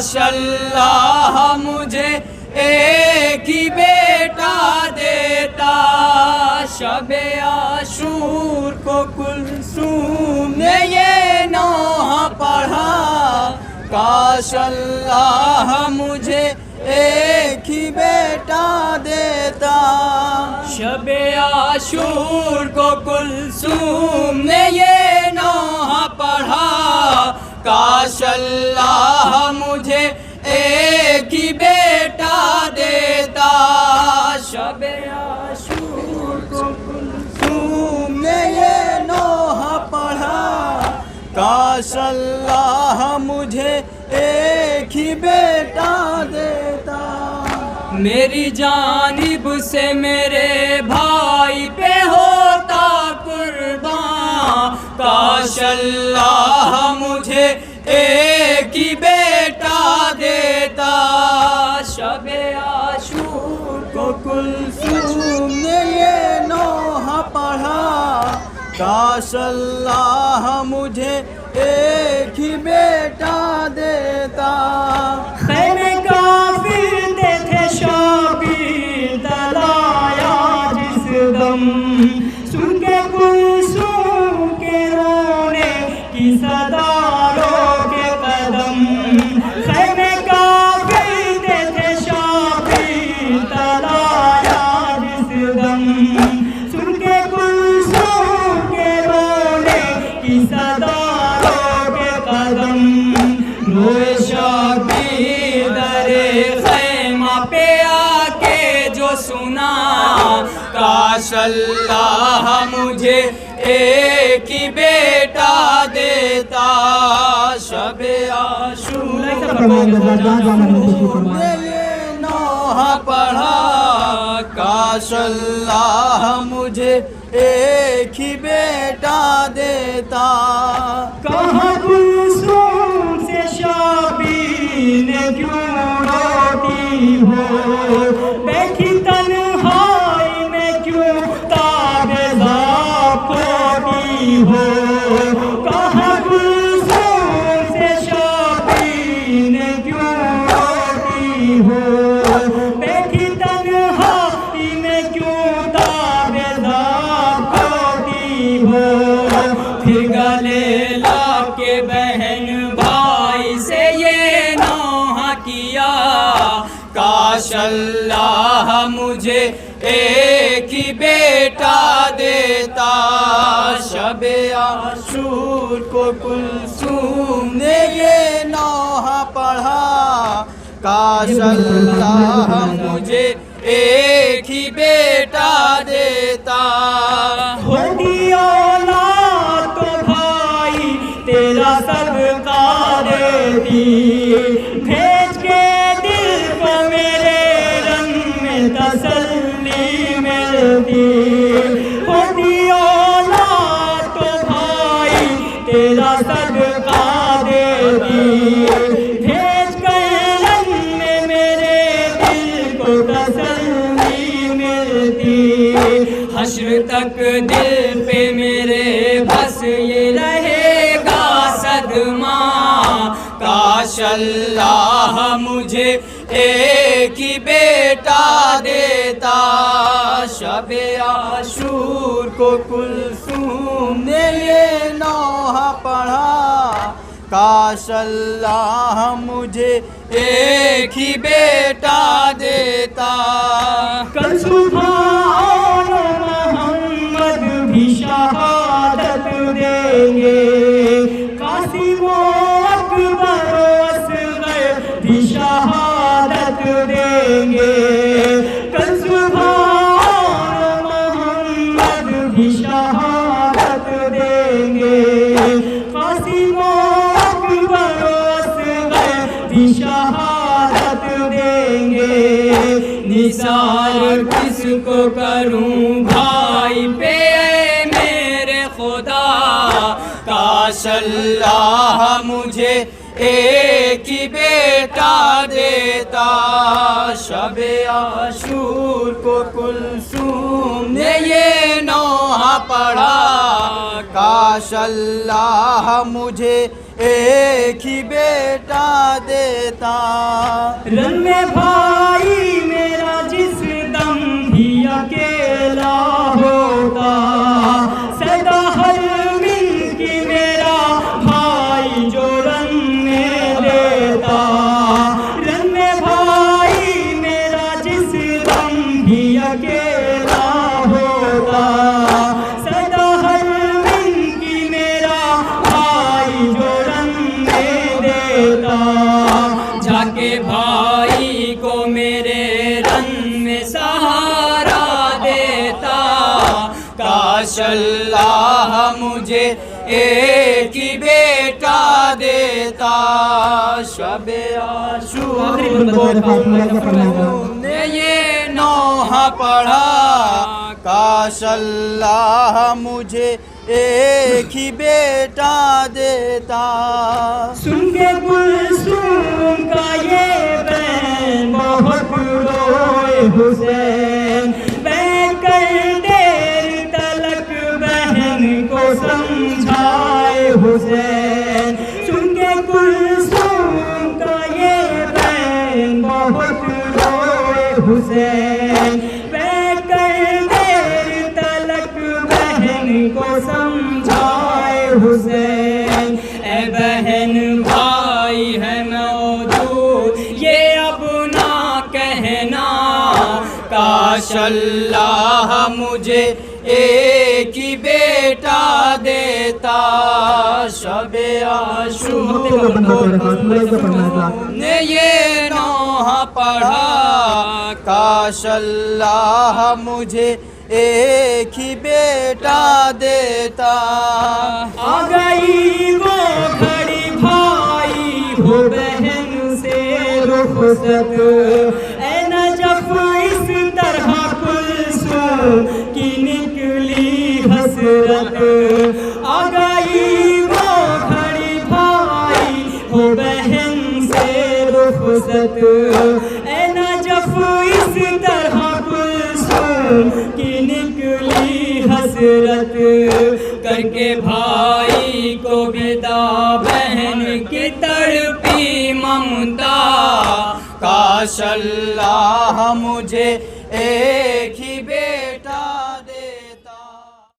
کاش اللہ مجھے ایک ہی بیٹا دیتا، شب عاشور کو کلثوم نے یہ نوحہ پڑھا، کاش اللہ مجھے ایک ہی بیٹا دیتا، شب عاشور کو کلثوم نے یہ نوحہ پڑھا، کاش اللہ مجھے ایک ہی بیٹا دیتا، شب عاشور کو کلثوم نے یہ نوحہ پڑھا، کاش اللہ مجھے ایک ہی بیٹا دیتا، میری جانب سے میرے بھائی پہ ہوتا قربان، کاش اللہ مجھے ایک ہی بیٹا دیتا، شب عاشور کو کلثوم نے یہ نوحہ پڑھا، کاش اللہ مجھے ایک ہی بیٹا دیتا، خیمے کافرتے تھے شبیر دلایا جس دم، سن کے کلثوم کے رونے کی صدا روکے قدم، خیمے کافرتے تھے شبیر دلایا جس دم، سن کے کلثوم کے رونے کی صدا روکے قدم، روئے شبیر در خیمہ پہ آ کے جو سنا، کاش اللہ مجھے ایک ہی بیٹا دیتا، شب عاشور نے یہ نوحہ پڑھا، کاش اللہ مجھے ایک ہی بیٹا دیتا، کہاں کلثوم سے شبیر نے کیوں روتی ہو، بیٹھی تنہائی میں کیوں تابیزاں کھوتی ہو، کہاں کلثوم سے شبیر نے کیوں روتی ہو، بیٹھی تنہائی میں کیوں تابیزاں کھوتی ہو، پھر گلے لگ کے بہن بھائی سے یہ نوحہ کیا، کاش اللہ مجھے ایک ہی بیٹا دیتا، شب عاشور کو کلثوم نے یہ نوحہ پڑھا، کاش اللہ مجھے ایک ہی بیٹا دیتا، ہوتی اولاد تو بھائی تیرا صدقہ دیتی، بھیج کے دل کو میرے رنگ میں تسلی ملتی، ہوتی اولاد تو بھائی تیرا صدقہ دیتی، بھیج کے رنگ میں میرے دل کو تسلی ملتی، حشر تک دل پہ میرے بس یہ رہے گا صدمہ، کاش اللہ مجھے ایک ہی بیٹا دیتا، شب عاشور کو کلثوم نے یہ نوحہ پڑھا، کاش اللہ مجھے ایک ہی بیٹا دیتا، کل صبح محمد بھی شہادت دیں گے، قاسم و اکبر و اصغر بھی شہادت دیں گے، کل صبح محمد بھی شہادت دیں گے، قاسم و اکبر و اصغر بھی شہادت دیں گے، نثار کس کو کروں بھائی پہ اے میرے خدا، کاش اللہ مجھے ایک ہی بیٹا دیتا، شب عاشور کو کلثوم نے یہ نوحہ پڑھا کاش اللہ مجھے ایک ہی بیٹا دیتا رن میں بھائی میرا جس دم بھی اکیلا ہوتا صدا ہر من کی میرا بھائی جو رن میں دیتا رن میں بھائی میرا جس دم بھی اکیلا ہوتا صدا ہر من کی میرا بھائی جو رن میں دیتا جا کے بھائی کو میرے رن میں سہارا دیتا کاش اللہ مجھے ایک ہی بیٹا دیتا شب عاشور نے یہ نوحہ پڑھا کاش اللہ مجھے ایک ہی بیٹا دیتا سن کے کلثوم کا یہ بین بہت روئے حسین بیٹھ کر دیر تلک بہن کو سمجھائے حسین سن کے کلثوم کا یہ بین بہت روئے حسین بیٹھ کر دیر تلک بہن کو سمجھائے حسین اے بہن بھائی ہے موجود یہ اب نہ کہنا کاش اللہ مجھے ایک ہی بیٹا دیتا شب عاشور نے یہ نوحہ پڑھا کاش اللہ مجھے ایک ہی بیٹا دیتا آ گئی وہ گھڑی بھائی ہو بہن سے رخصت اے نجف اس طرح کلثوم کی نکلی حسرت آ گئی وہ گھڑی بھائی ہو بہن سے رخصت اے نجف اس طرح کلثوم کی نکلی حسرت کر کے بھائی کو ودا بہن کی تڑپی ممتا کاش اللہ مجھے ایک